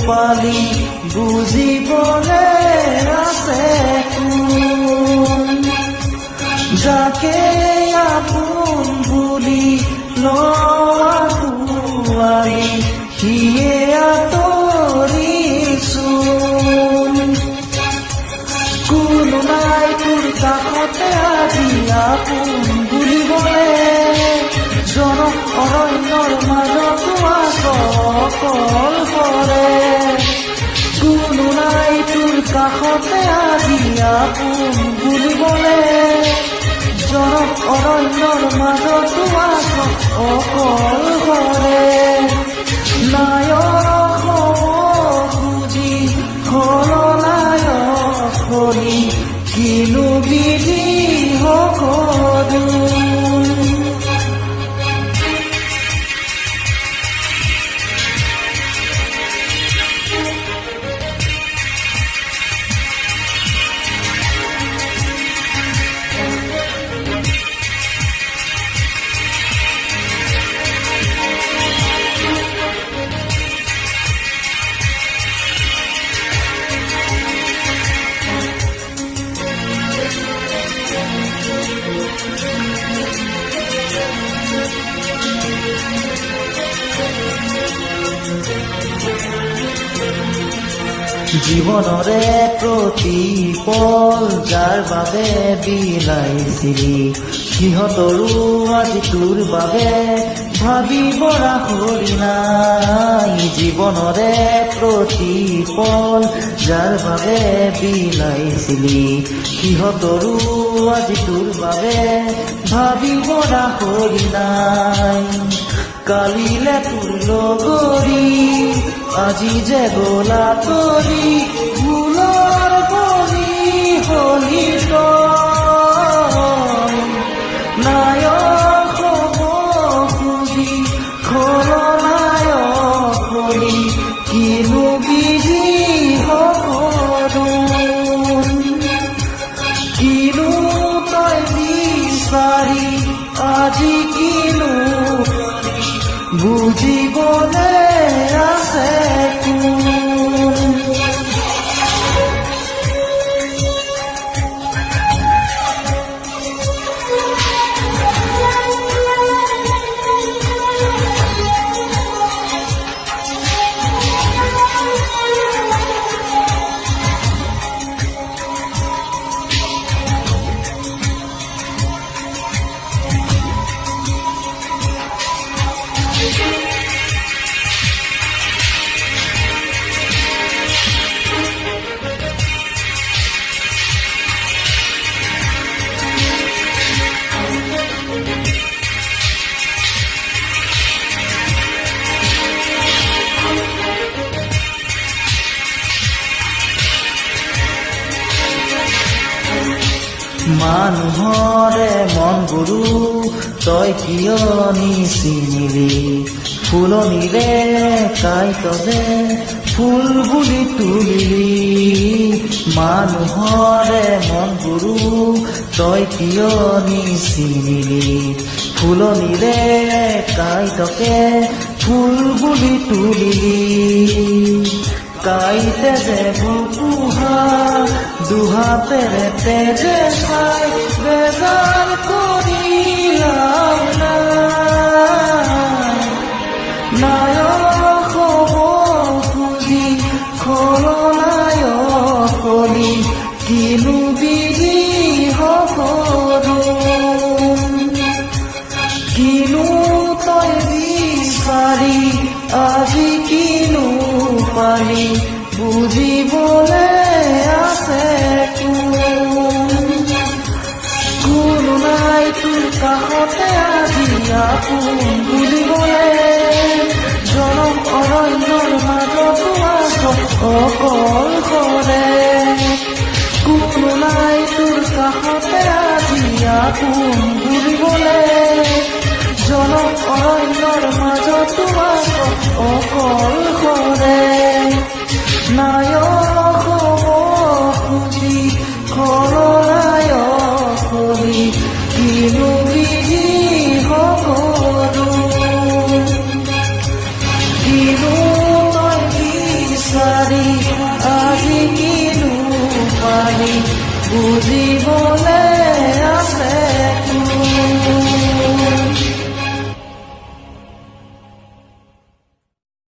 পালি বুজিবলে আছে কোন যাকে আপোন বুলি লোৱা তোৱালি সিয়ে আঁতৰিছোন কোনো নাই তোৰ কাষতে আজি আপোন বুলিবলে জন অৰণ্যৰ মাজতো অকল কৰে কোনো নাই তোৰ কাষতে আজি আপোন বুলিবলে জন অৰণ্যৰ মাজতো অকল কৰে নায়ক খুজি খলনায়ক হলি কিনো বিধি সকলো জীৱনৰে প্ৰতি পল যাৰ বাবে বিলাইছিলি সিহঁতৰো আজি তোৰ বাবে ভাবিব ৰাখৰি নাই জীৱনৰে প্ৰতি পল যাৰ বাবে বিলাইছিলি সিহঁতৰো আজি তোৰ বাবে ভাবিব ৰাখৰি নাই কালিলে তোৰ লগৰী আজি যে গলা তৰি ভুলৰ বলি হলি নায়ক হ'ব খুজি খলনায়ক হলি কিনো বিধি সকলো কিনো তই বিচাৰি আজি কিনো বুজিবলে আছে মানুহৰে মনবোৰো তই কিয় নিচিনিলি ফুলনিৰে কাইতলে ফুল বুলি তুলিলি মানুহৰে মনবোৰো তই কিয় নিচিনিলি ফুলনিৰে কাইতকে ফুল বুলি তুলিলি কাইতে যে বুকুহা দুহাতেৰে তেজে চাই বেজাৰ কৰিলাম নায়ক হ'ব খুজি খলনায়ক হলি কিনো বিধি সকলো কিনো তই বিচাৰি আজি কিনো পালি বুজিবলে আছে কোনো নাই তোৰ কাষতে আজি আপোন বুলিবলে জন অৰণ্যৰ মাজতো অকল কৰে কোনো নাই তোৰ কাষতে আজি আপোন বুলিবলে জন অৰণ্যৰ মাজতো অকল কৰে নায়ক হ'ব খুজি খলনায়ক হলি কিনো বিধি সকলো কিনো তই বিচাৰি বুজিবলৈ